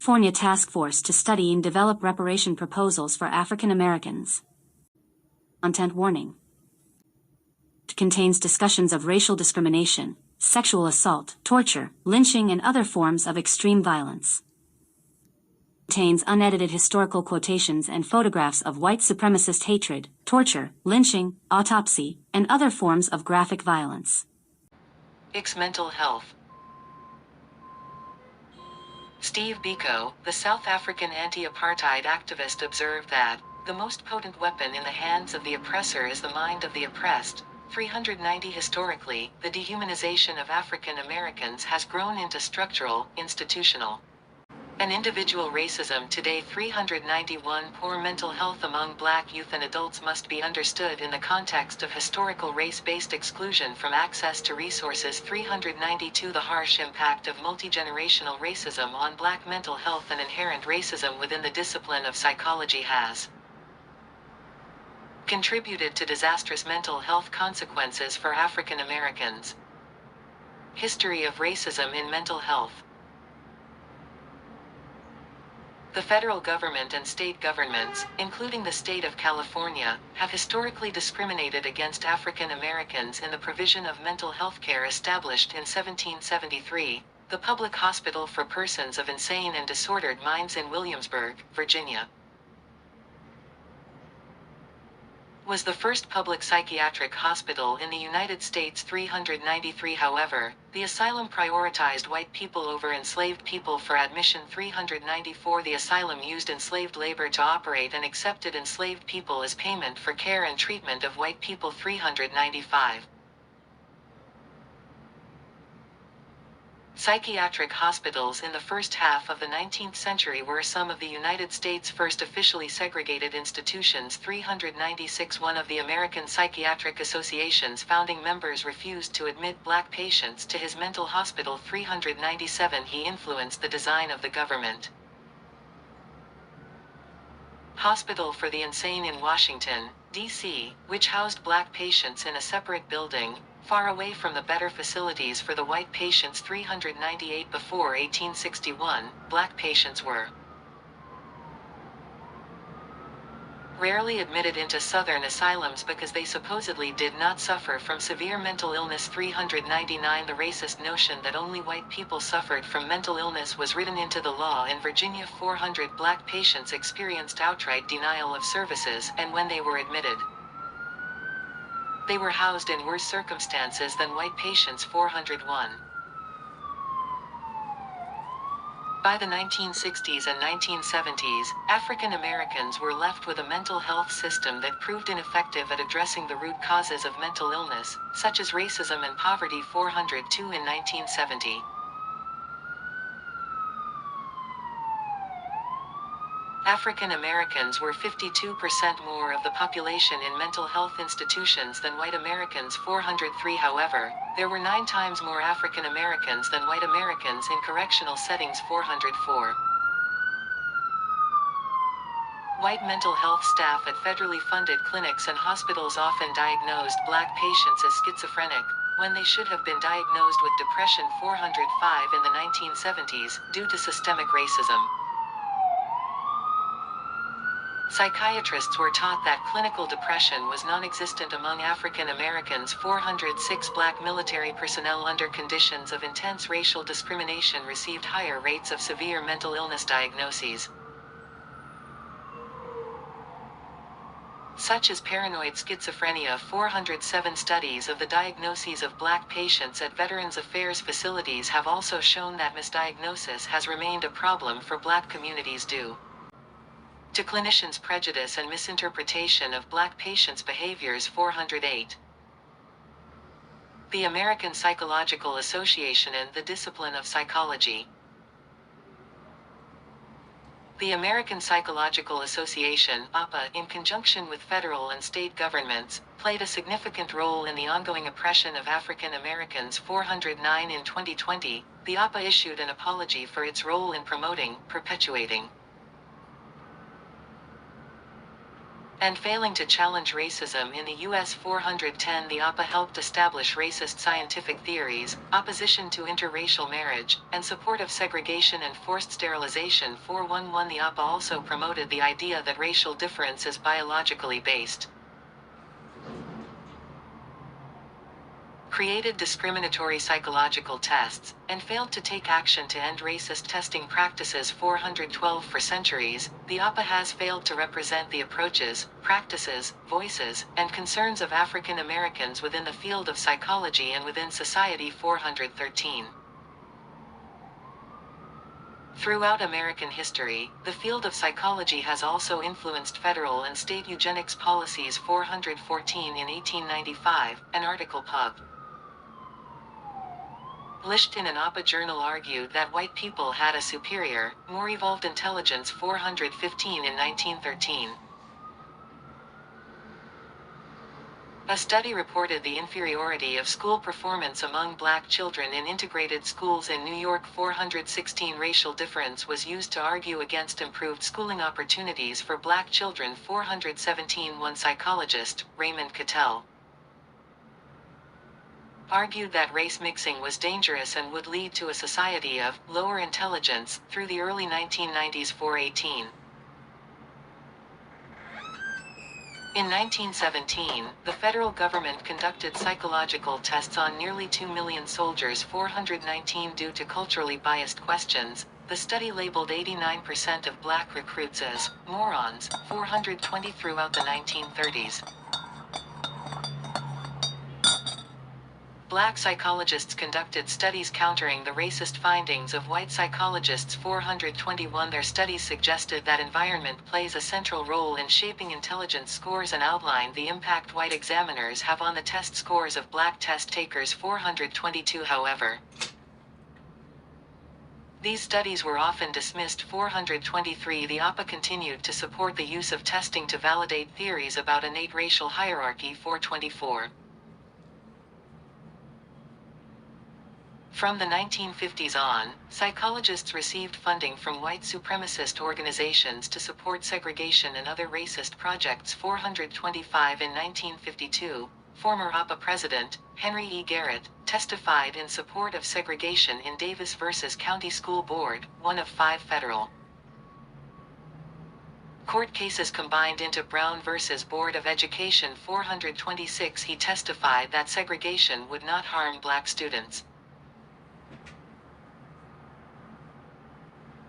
California task force to study and develop reparation proposals for African Americans. Content warning. It contains discussions of racial discrimination, sexual assault, torture, lynching, and other forms of extreme violence. Contains unedited historical quotations and photographs of white supremacist hatred, torture, lynching, autopsy, and other forms of graphic violence. Mental health. Steve Biko, the South African anti-apartheid activist, observed that the most potent weapon in the hands of the oppressor is the mind of the oppressed. 390 Historically, the dehumanization of African Americans has grown into structural, institutional, and individual racism. Today 391 Poor mental health among Black youth and adults must be understood in the context of historical race-based exclusion from access to resources. 392 The harsh impact of multi-generational racism on Black mental health and inherent racism within the discipline of psychology has contributed to disastrous mental health consequences for African Americans. History of racism in mental health. The federal government and state governments, including the state of California, have historically discriminated against African Americans in the provision of mental health care. Established in 1773, the Public Hospital for Persons of Insane and Disordered Minds in Williamsburg, Virginia, was the first public psychiatric hospital in the United States. 393 However, the asylum prioritized white people over enslaved people for admission. 394 The asylum used enslaved labor to operate and accepted enslaved people as payment for care and treatment of white people. 395 Psychiatric hospitals in the first half of the 19th century were some of the United States' first officially segregated institutions. 396 One of the American Psychiatric Association's founding members refused to admit Black patients to his mental hospital. 397 He influenced the design of the government Hospital for the Insane in Washington, D.C., which housed Black patients in a separate building, far away from the better facilities for the white patients. 398 Before 1861, Black patients were rarely admitted into Southern asylums because they supposedly did not suffer from severe mental illness. 399 The racist notion that only white people suffered from mental illness was written into the law in Virginia. 400 Black patients experienced outright denial of services, and when they were admitted, they were housed in worse circumstances than white patients. 401 By the 1960s and 1970s, African Americans were left with a mental health system that proved ineffective at addressing the root causes of mental illness, such as racism and poverty. 402 In 1970, African Americans were 52% more of the population in mental health institutions than white Americans. 403 However, there were 9 times more African Americans than white Americans in correctional settings. 404 White mental health staff at federally funded clinics and hospitals often diagnosed Black patients as schizophrenic, when they should have been diagnosed with depression. 405 In the 1970s, due to systemic racism, psychiatrists were taught that clinical depression was non-existent among African Americans. 406 Black military personnel under conditions of intense racial discrimination received higher rates of severe mental illness diagnoses, such as paranoid schizophrenia. 407 Studies of the diagnoses of Black patients at Veterans Affairs facilities have also shown that misdiagnosis has remained a problem for Black communities due to clinicians' prejudice and misinterpretation of Black patients' behaviors. 408 The American Psychological Association and the discipline of psychology. The American Psychological Association, APA, in conjunction with federal and state governments, played a significant role in the ongoing oppression of African Americans. 409 In 2020, the APA issued an apology for its role in promoting, perpetuating, And failing to challenge racism in the U.S. 410, the APA helped establish racist scientific theories, opposition to interracial marriage, and support of segregation and forced sterilization. 411, the APA also promoted the idea that racial difference is biologically based. Created discriminatory psychological tests, and failed to take action to end racist testing practices. 412, for centuries, the APA has failed to represent the approaches, practices, voices, and concerns of African Americans within the field of psychology and within society. 413. Throughout American history, the field of psychology has also influenced federal and state eugenics policies. 414, in 1895, an article pub. Lished in an APA journal argued that white people had a superior, more evolved intelligence. 415, in 1913. A study reported the inferiority of school performance among black children in integrated schools in New York. 416, racial difference was used to argue against improved schooling opportunities for black children. 417, one psychologist, Raymond Cattell, argued that race mixing was dangerous and would lead to a society of lower intelligence through the early 1990s. 418. In 1917, the federal government conducted psychological tests on nearly 2 million soldiers. 419, due to culturally biased questions, the study labeled 89% of black recruits as morons. 420, throughout the 1930s, black psychologists conducted studies countering the racist findings of white psychologists. 421, their studies suggested that environment plays a central role in shaping intelligence scores and outlined the impact white examiners have on the test scores of black test takers. 422, however, these studies were often dismissed. 423, the APA continued to support the use of testing to validate theories about innate racial hierarchy. 424. From the 1950s on, psychologists received funding from white supremacist organizations to support segregation and other racist projects. 425, in 1952, former APA president, Henry E. Garrett, testified in support of segregation in Davis versus County School Board, one of 5 federal court cases combined into Brown versus Board of Education. 426, he testified that segregation would not harm black students,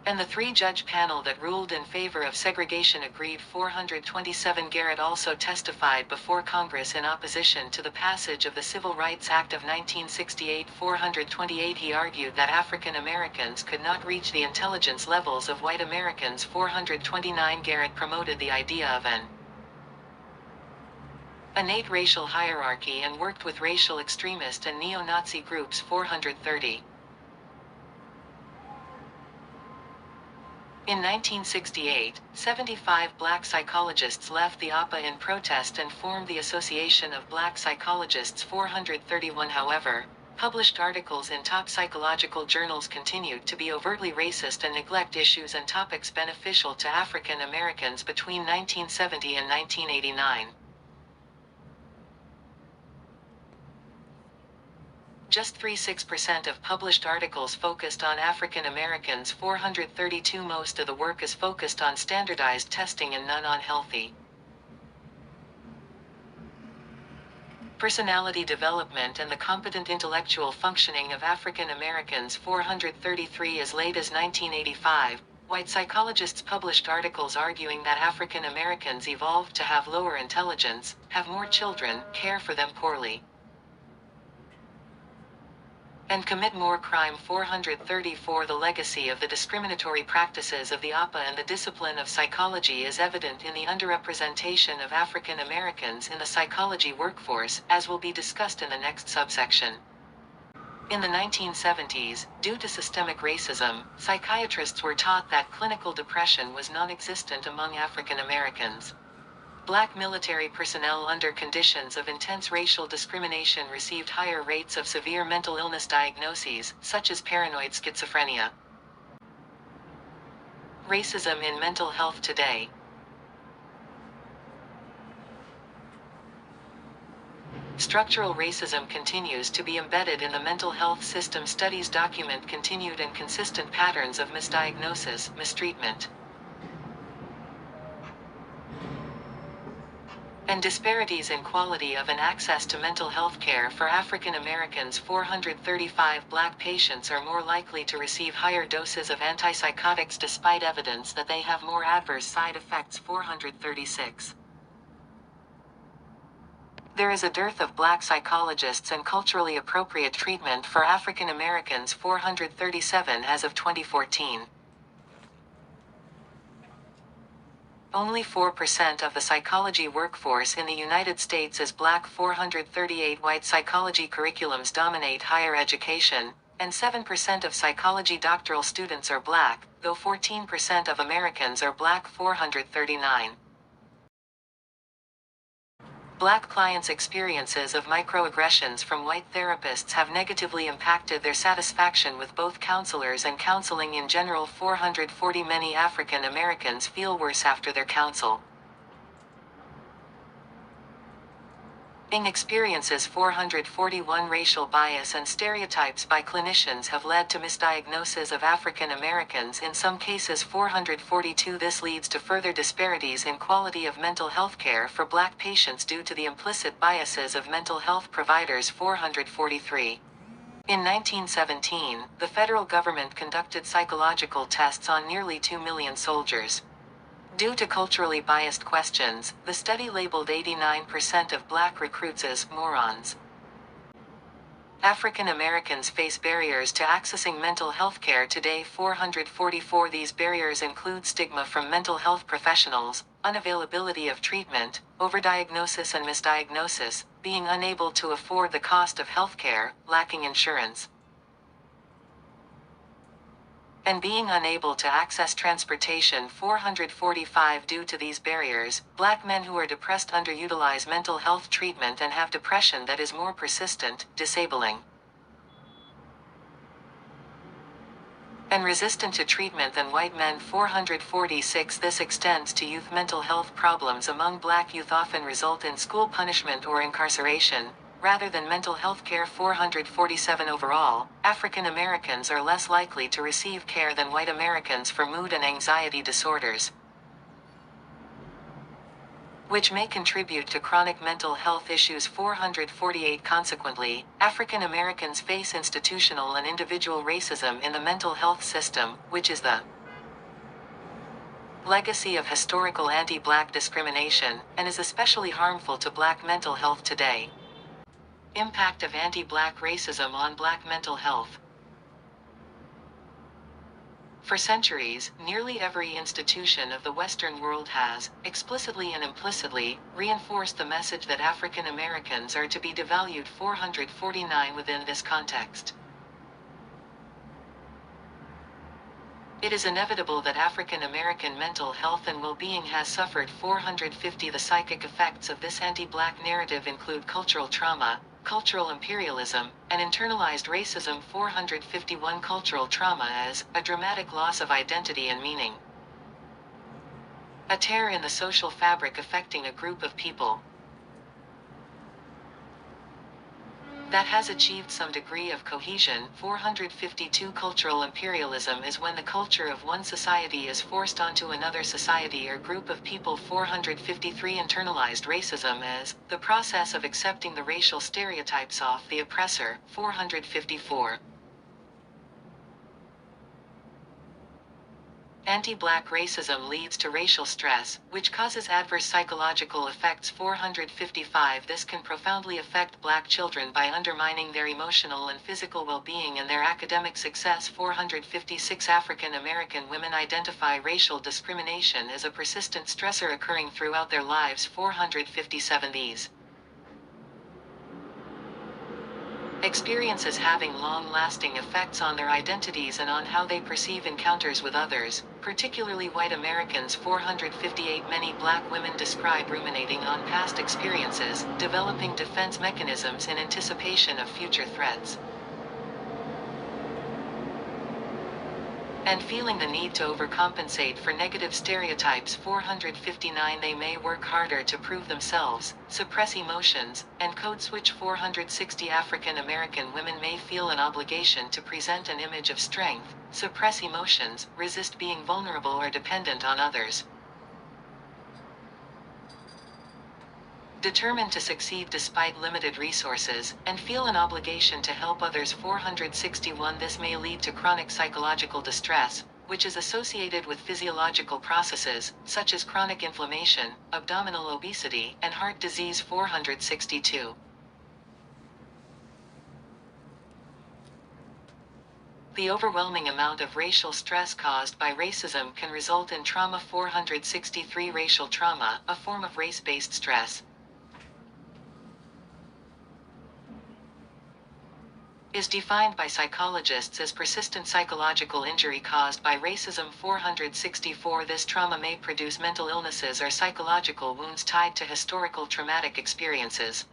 and the 3-judge panel that ruled in favor of segregation agreed. 427, Garrett also testified before Congress in opposition to the passage of the Civil Rights Act of 1968. 428, he argued that African Americans could not reach the intelligence levels of white Americans. 429, Garrett promoted the idea of an innate racial hierarchy and worked with racial extremist and neo-Nazi groups. 430. In 1968, 75 black psychologists left the APA in protest and formed the Association of Black Psychologists. 431, however, published articles in top psychological journals continued to be overtly racist and neglect issues and topics beneficial to African Americans between 1970 and 1989. Just 36% of published articles focused on African Americans. 432, most of the work is focused on standardized testing and none on healthy personality development and the competent intellectual functioning of African Americans. 433, as late as 1985, white psychologists published articles arguing that African Americans evolved to have lower intelligence, have more children, care for them poorly, and commit more crime. 434, the legacy of the discriminatory practices of the APA and the discipline of psychology is evident in the underrepresentation of African Americans in the psychology workforce, as will be discussed in the next subsection. In the 1970s, due to systemic racism, psychiatrists were taught that clinical depression was non-existent among African Americans. Black military personnel under conditions of intense racial discrimination received higher rates of severe mental illness diagnoses, such as paranoid schizophrenia. Racism in mental health today. Structural racism continues to be embedded in the mental health system. Studies document continued and consistent patterns of misdiagnosis, mistreatment, and disparities in quality of and access to mental health care for African Americans. 435 Black patients are more likely to receive higher doses of antipsychotics despite evidence that they have more adverse side effects. 436 There is a dearth of Black psychologists and culturally appropriate treatment for African Americans. 437 as of 2014. Only 4% of the psychology workforce in the United States is Black. 438 White psychology curriculums dominate higher education, and 7% of psychology doctoral students are Black, though 14% of Americans are Black. 439 Black clients' experiences of microaggressions from white therapists have negatively impacted their satisfaction with both counselors and counseling in general. 440 Many African Americans feel worse after their counsel. Experiences. 441 Racial bias and stereotypes by clinicians have led to misdiagnosis of African Americans in some cases. 442 This leads to further disparities in quality of mental health care for Black patients due to the implicit biases of mental health providers. 443 In 1917, the federal government conducted psychological tests on nearly 2 million soldiers. Due to culturally biased questions, the study labeled 89% of Black recruits as morons. African Americans face barriers to accessing mental health care today. 444 These barriers include stigma from mental health professionals, unavailability of treatment, overdiagnosis and misdiagnosis, being unable to afford the cost of health care, lacking insurance, and being unable to access transportation. 445 Due to these barriers, Black men who are depressed underutilize mental health treatment and have depression that is more persistent, disabling, and resistant to treatment than white men. 446 This extends to youth. Mental health problems among Black youth often result in school punishment or incarceration, rather than mental health care. 447 Overall, African Americans are less likely to receive care than white Americans for mood and anxiety disorders, which may contribute to chronic mental health issues. 448 Consequently, African Americans face institutional and individual racism in the mental health system, which is the legacy of historical anti-Black discrimination, and is especially harmful to Black mental health today. Impact of anti-Black racism on Black mental health. For centuries, nearly every institution of the Western world has, explicitly and implicitly, reinforced the message that African Americans are to be devalued. 449 Within this context, it is inevitable that African American mental health and well-being has suffered. 450 The psychic effects of this anti-Black narrative include cultural trauma, cultural imperialism, and internalized racism. 451 Cultural trauma as a dramatic loss of identity and meaning, a tear in the social fabric affecting a group of people that has achieved some degree of cohesion. 452 Cultural imperialism is when the culture of one society is forced onto another society or group of people. 453 Internalized racism as the process of accepting the racial stereotypes of the oppressor. 454 Anti-Black racism leads to racial stress, which causes adverse psychological effects. 455 This can profoundly affect Black children by undermining their emotional and physical well-being and their academic success. 456 African American women identify racial discrimination as a persistent stressor occurring throughout their lives. 457 These experiences having long-lasting effects on their identities and on how they perceive encounters with others, particularly white Americans. 458 Many Black women describe ruminating on past experiences, developing defense mechanisms in anticipation of future threats, and feeling the need to overcompensate for negative stereotypes. 459 They may work harder to prove themselves, suppress emotions, and code switch. 460 African American women may feel an obligation to present an image of strength, suppress emotions, resist being vulnerable or dependent on others. Determined to succeed despite limited resources, and feel an obligation to help others. 461 This may lead to chronic psychological distress, which is associated with physiological processes, such as chronic inflammation, abdominal obesity, and heart disease. 462 The overwhelming amount of racial stress caused by racism can result in trauma. 463 Racial trauma, a form of race-based stress, is defined by psychologists as persistent psychological injury caused by racism. 464 This trauma may produce mental illnesses or psychological wounds tied to historical traumatic experiences.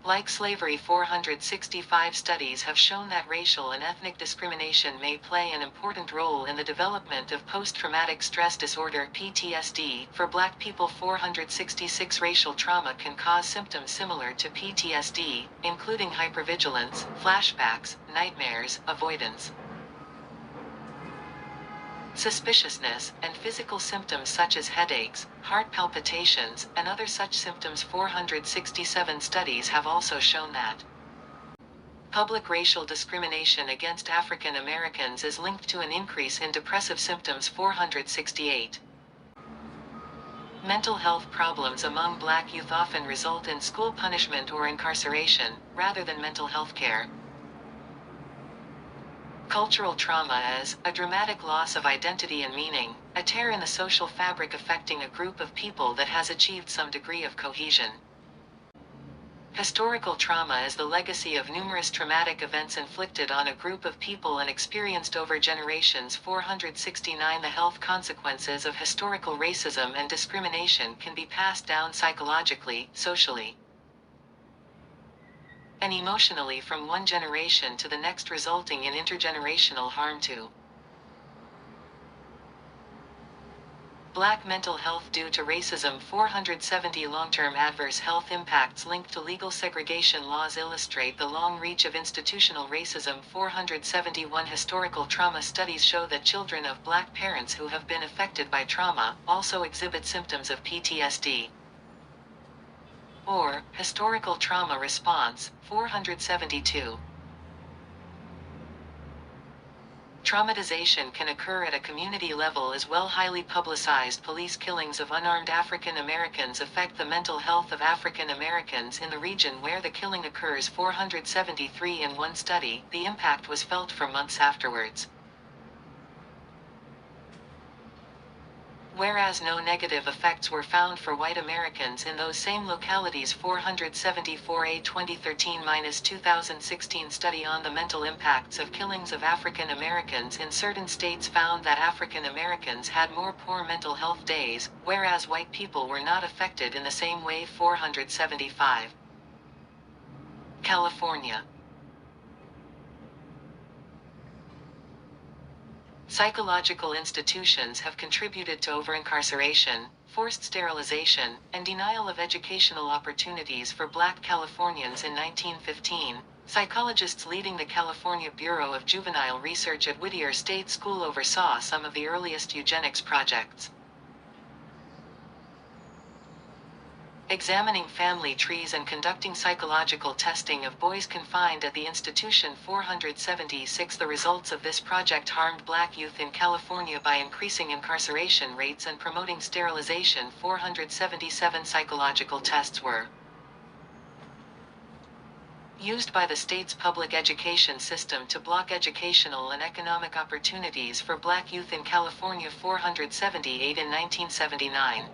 Like slavery. 465 Studies have shown that racial and ethnic discrimination may play an important role in the development of post-traumatic stress disorder (PTSD) for Black people. 466 Racial trauma can cause symptoms similar to PTSD, including hypervigilance, flashbacks, nightmares, avoidance, suspiciousness, and physical symptoms such as headaches, heart palpitations, and other such symptoms. 467 Studies have also shown that public racial discrimination against African Americans is linked to an increase in depressive symptoms. 468 Mental health problems among Black youth often result in school punishment or incarceration, rather than mental health care. Cultural trauma as a dramatic loss of identity and meaning, a tear in the social fabric affecting a group of people that has achieved some degree of cohesion. Historical trauma is the legacy of numerous traumatic events inflicted on a group of people and experienced over generations. 469 The health consequences of historical racism and discrimination can be passed down psychologically, socially, and emotionally from one generation to the next, resulting in intergenerational harm to Black mental health due to racism. 470 Long-term adverse health impacts linked to legal segregation laws illustrate the long reach of institutional racism. 471 Historical trauma studies show that children of Black parents who have been affected by trauma also exhibit symptoms of PTSD or historical trauma response. 472 Traumatization can occur at a community level as well. Highly publicized police killings of unarmed African Americans affect the mental health of African Americans in the region where the killing occurs. 473 In one study, the impact was felt for months afterwards, whereas no negative effects were found for white Americans in those same localities. 474 A 2013-2016 study on the mental impacts of killings of African Americans in certain states found that African Americans had more poor mental health days, whereas white people were not affected in the same way. 475 California. Psychological institutions have contributed to over-incarceration, forced sterilization, and denial of educational opportunities for Black Californians. In 1915, psychologists leading the California Bureau of Juvenile Research at Whittier State School oversaw some of the earliest eugenics projects, examining family trees and conducting psychological testing of boys confined at the institution. 476 The results of this project harmed Black youth in California by increasing incarceration rates and promoting sterilization. 477 Psychological tests were used by the state's public education system to block educational and economic opportunities for Black youth in California. 478 In 1979,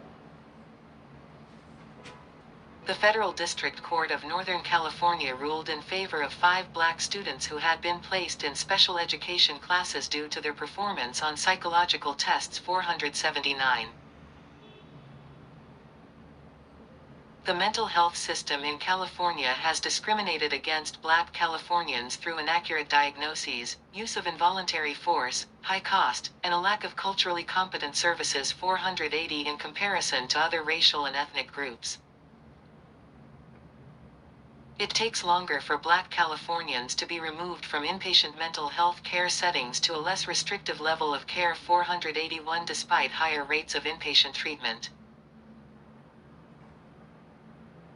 the Federal District Court of Northern California ruled in favor of 5 Black students who had been placed in special education classes due to their performance on psychological tests. 479 The mental health system in California has discriminated against Black Californians through inaccurate diagnoses, use of involuntary force, high cost, and a lack of culturally competent services 480 in comparison to other racial and ethnic groups. It takes longer for Black Californians to be removed from inpatient mental health care settings to a less restrictive level of care 481 despite higher rates of inpatient treatment.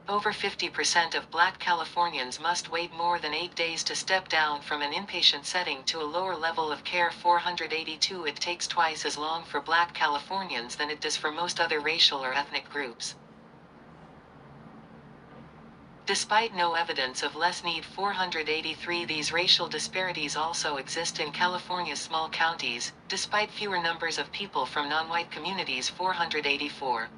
Over 50% of Black Californians must wait more than 8 days to step down from an inpatient setting to a lower level of care 482. It takes twice as long for Black Californians than it does for most other racial or ethnic groups. Despite no evidence of less need 483, these racial disparities also exist in California's small counties, despite fewer numbers of people from non-white communities 484.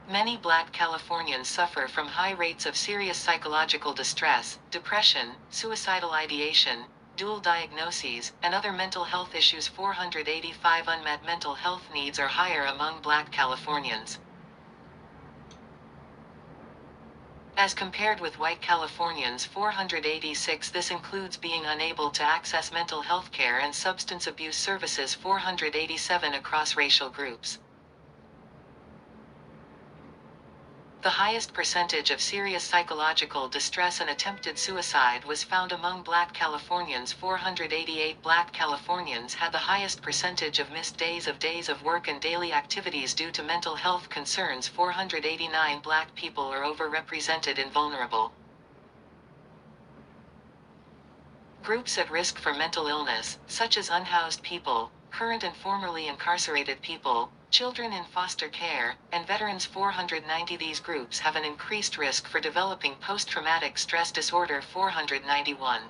Many Black Californians suffer from high rates of serious psychological distress, depression, suicidal ideation, dual diagnoses, and other mental health issues 485. Unmet mental health needs are higher among Black Californians. As compared with white Californians 486, this includes being unable to access mental health care and substance abuse services 487 across racial groups. The highest percentage of serious psychological distress and attempted suicide was found among Black Californians 488. Black Californians had the highest percentage of missed days of work and daily activities due to mental health concerns 489. Black people are overrepresented in vulnerable groups at risk for mental illness, such as unhoused people, current and formerly incarcerated people, children in foster care, and veterans 490. These groups have an increased risk for developing post-traumatic stress disorder 491.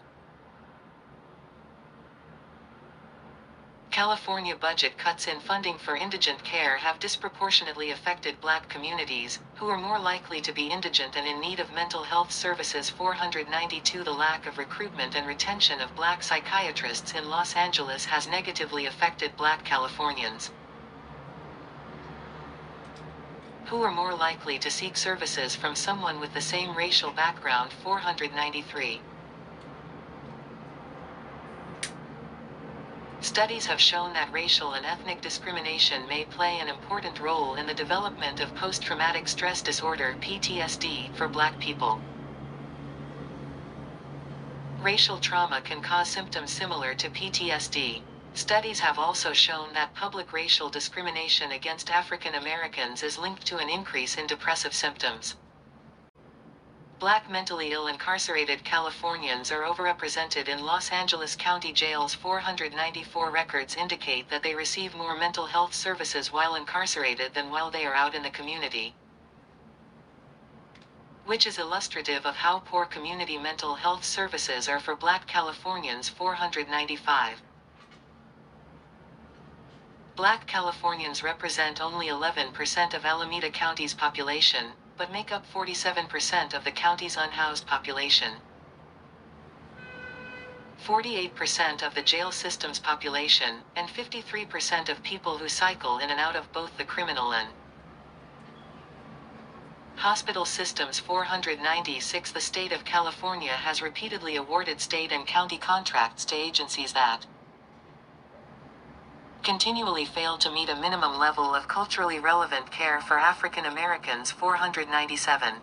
California budget cuts in funding for indigent care have disproportionately affected Black communities, who are more likely to be indigent and in need of mental health services 492. The lack of recruitment and retention of Black psychiatrists in Los Angeles has negatively affected Black Californians, who are more likely to seek services from someone with the same racial background 493. Studies have shown that racial and ethnic discrimination may play an important role in the development of post-traumatic stress disorder (PTSD) for Black people. Racial trauma can cause symptoms similar to PTSD. Studies have also shown that public racial discrimination against African Americans is linked to an increase in depressive symptoms. Black mentally ill incarcerated Californians are overrepresented in Los Angeles County jails 494. Records indicate that they receive more mental health services while incarcerated than while they are out in the community, which is illustrative of how poor community mental health services are for Black Californians 495. Black Californians represent only 11% of Alameda County's population, but make up 47% of the county's unhoused population, 48% of the jail system's population, and 53% of people who cycle in and out of both the criminal and hospital systems 496. The state of California has repeatedly awarded state and county contracts to agencies that continually fail to meet a minimum level of culturally relevant care for African Americans 497.